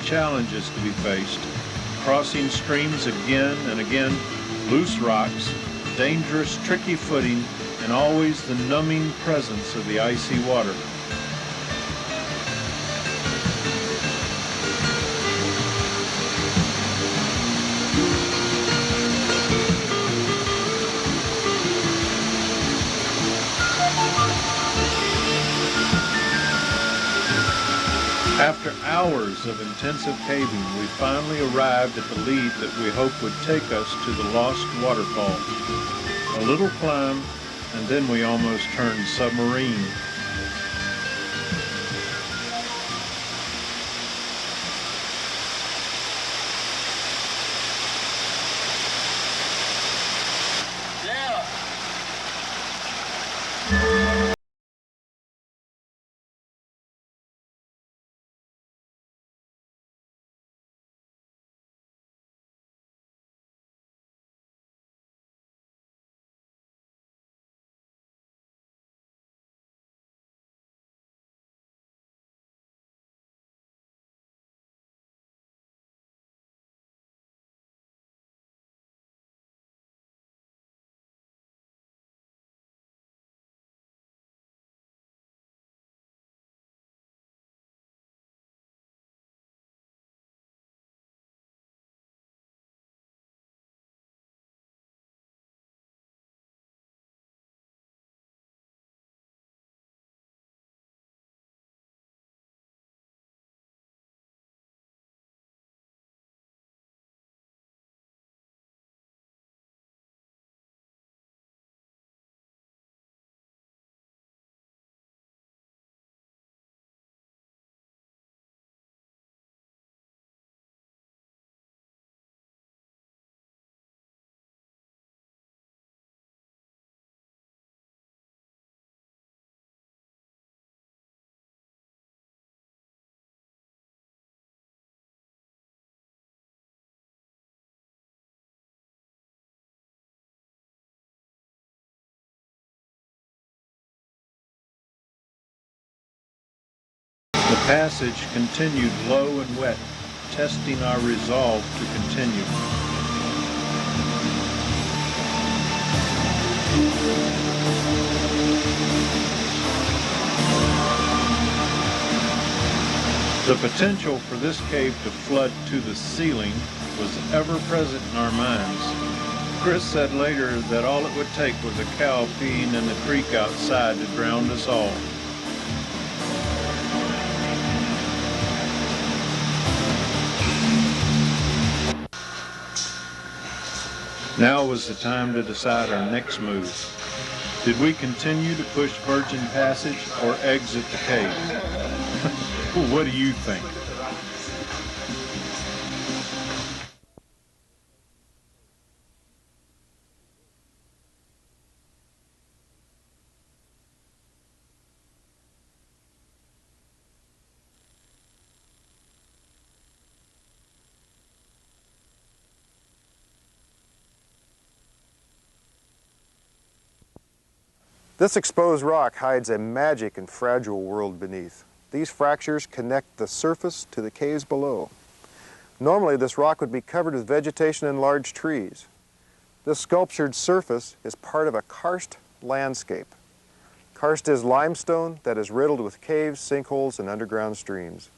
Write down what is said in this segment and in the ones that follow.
challenges to be faced. Crossing streams again and again, loose rocks, dangerous, tricky footing, and always the numbing presence of the icy water. After hours of intensive caving, we finally arrived at the lead that we hoped would take us to the lost waterfall. A little climb, and then we almost turned submarine. The passage continued low and wet, testing our resolve to continue. The potential for this cave to flood to the ceiling was ever present in our minds. Chris said later that all it would take was a cow peeing in the creek outside to drown us all. Now was the time to decide our next move. Did we continue to push Virgin Passage or exit the cave? What do you think? This exposed rock hides a magic and fragile world beneath. These fractures connect the surface to the caves below. Normally, this rock would be covered with vegetation and large trees. This sculptured surface is part of a karst landscape. Karst is limestone that is riddled with caves, sinkholes, and underground streams.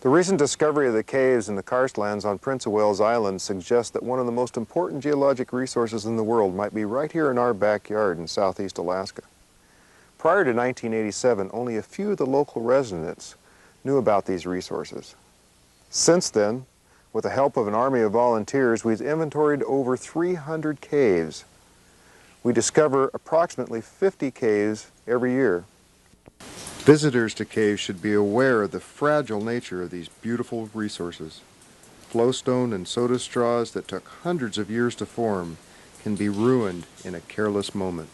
The recent discovery of the caves in the karstlands on Prince of Wales Island suggests that one of the most important geologic resources in the world might be right here in our backyard in southeast Alaska. Prior to 1987, only a few of the local residents knew about these resources. Since then, with the help of an army of volunteers, we've inventoried over 300 caves. We discover approximately 50 caves every year. Visitors to caves should be aware of the fragile nature of these beautiful resources. Flowstone and soda straws that took hundreds of years to form can be ruined in a careless moment.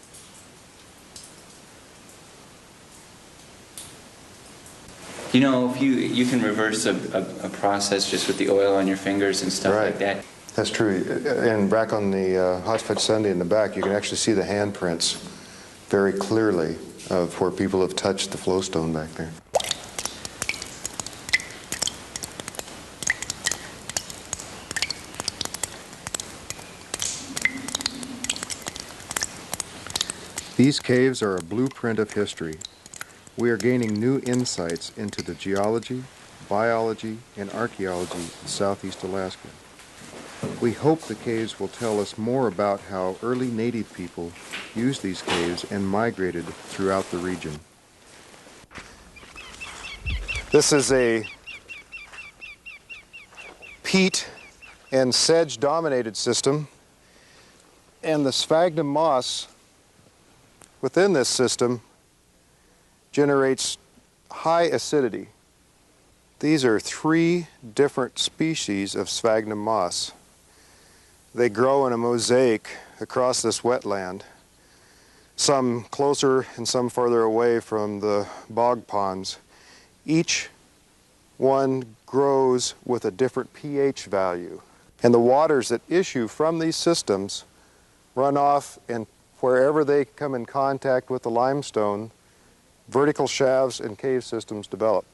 You know, if you can reverse a process just with the oil on your fingers and stuff like that. That's true. And back on the Hot Fudge Sundae in the back, you can actually see the handprints very clearly of where people have touched the flowstone back there. These caves are a blueprint of history. We are gaining new insights into the geology, biology, and archaeology of southeast Alaska. We hope the caves will tell us more about how early native people used these caves and migrated throughout the region. This is a peat and sedge-dominated system, and the sphagnum moss within this system generates high acidity. These are 3 different species of sphagnum moss. They grow in a mosaic across this wetland, some closer and some farther away from the bog ponds. Each one grows with a different pH value. And the waters that issue from these systems run off, and wherever they come in contact with the limestone, vertical shafts and cave systems develop.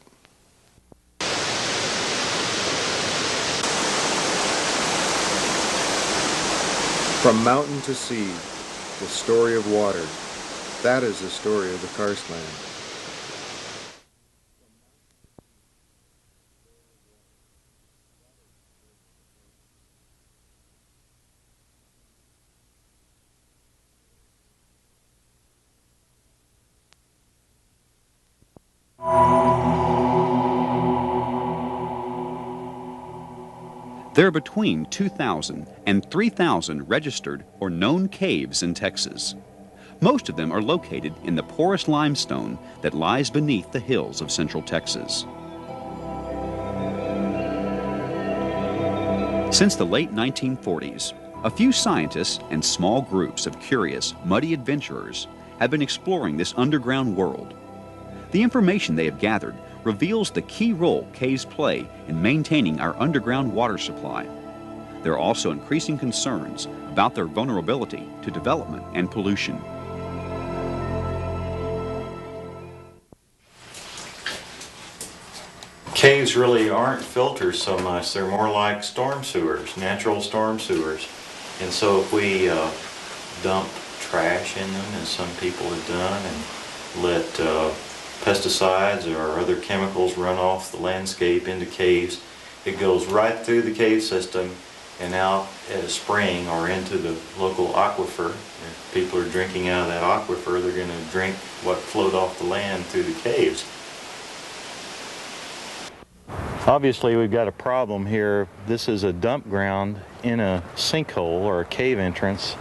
From mountain to sea, the story of water. That is the story of the Karstland. There are between 2,000 and 3,000 registered or known caves in Texas. Most of them are located in the porous limestone that lies beneath the hills of central Texas. Since the late 1940s, a few scientists and small groups of curious, muddy adventurers have been exploring this underground world. The information they have gathered reveals the key role caves play in maintaining our underground water supply. There are also increasing concerns about their vulnerability to development and pollution. Caves really aren't filters so much. They're more like storm sewers, natural storm sewers. And so if we dump trash in them, as some people have done, and let pesticides or other chemicals run off the landscape into caves, it goes right through the cave system and out at a spring or into the local aquifer. If people are drinking out of that aquifer, they're going to drink what flowed off the land through the caves. Obviously we've got a problem here. This is a dump ground in a sinkhole or a cave entrance,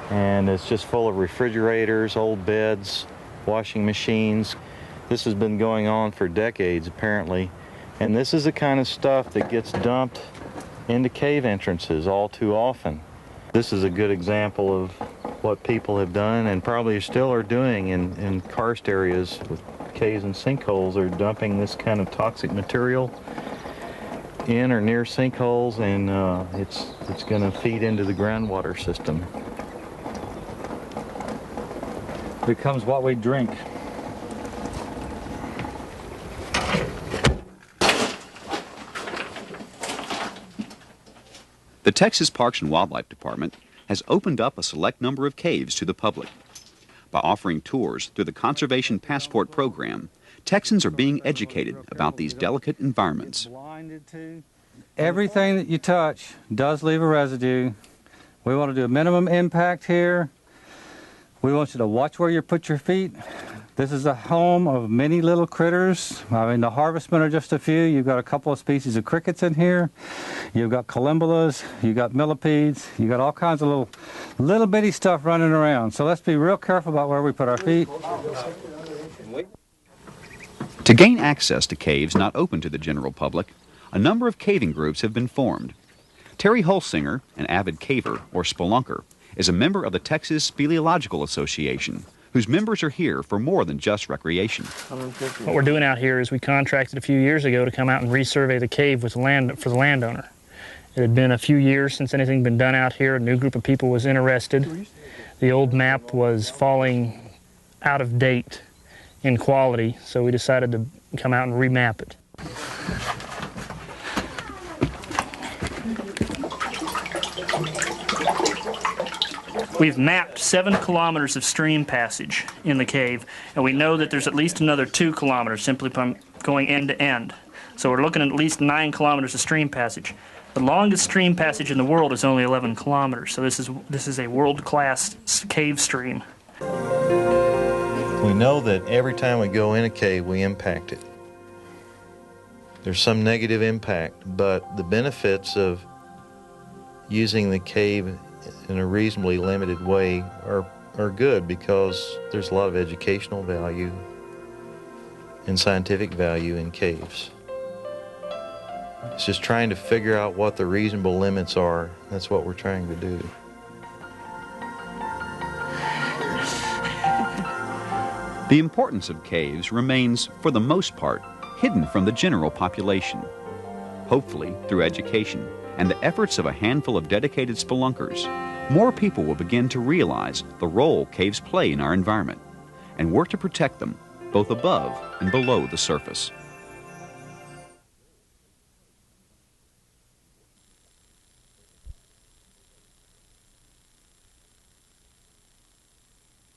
and it's just full of refrigerators, old beds, washing machines. This has been going on for decades apparently, and this is the kind of stuff that gets dumped into cave entrances all too often. This is a good example of what people have done and probably still are doing in karst areas with caves and sinkholes. Are dumping this kind of toxic material in or near sinkholes, and it's going to feed into the groundwater system. Becomes what we drink. The Texas Parks and Wildlife Department has opened up a select number of caves to the public. By offering tours through the Conservation Passport program, Texans are being educated about these delicate environments. Everything that you touch does leave a residue. We want to do a minimum impact here. We want you to watch where you put your feet. This is a home of many little critters. I mean, the harvestmen are just a few. You've got a couple of species of crickets in here. You've got columbulas. You've got millipedes. You've got all kinds of little bitty stuff running around. So let's be real careful about where we put our feet. To gain access to caves not open to the general public, a number of caving groups have been formed. Terry Holsinger, an avid caver or spelunker, is a member of the Texas Speleological Association, whose members are here for more than just recreation. What we're doing out here is we contracted a few years ago to come out and resurvey the cave with for the landowner. It had been a few years since anything had been done out here. A new group of people was interested. The old map was falling out of date in quality, so we decided to come out and remap it. We've mapped 7 kilometers of stream passage in the cave, and we know that there's at least another 2 kilometers simply from going end to end. So we're looking at least 9 kilometers of stream passage. The longest stream passage in the world is only 11 kilometers, so this is a world-class cave stream. We know that every time we go in a cave, we impact it. There's some negative impact, but the benefits of using the cave in a reasonably limited way are good, because there's a lot of educational value and scientific value in caves. It's just trying to figure out what the reasonable limits are. That's what we're trying to do. The importance of caves remains, for the most part, hidden from the general population. Hopefully, through education and the efforts of a handful of dedicated spelunkers, more people will begin to realize the role caves play in our environment and work to protect them, both above and below the surface.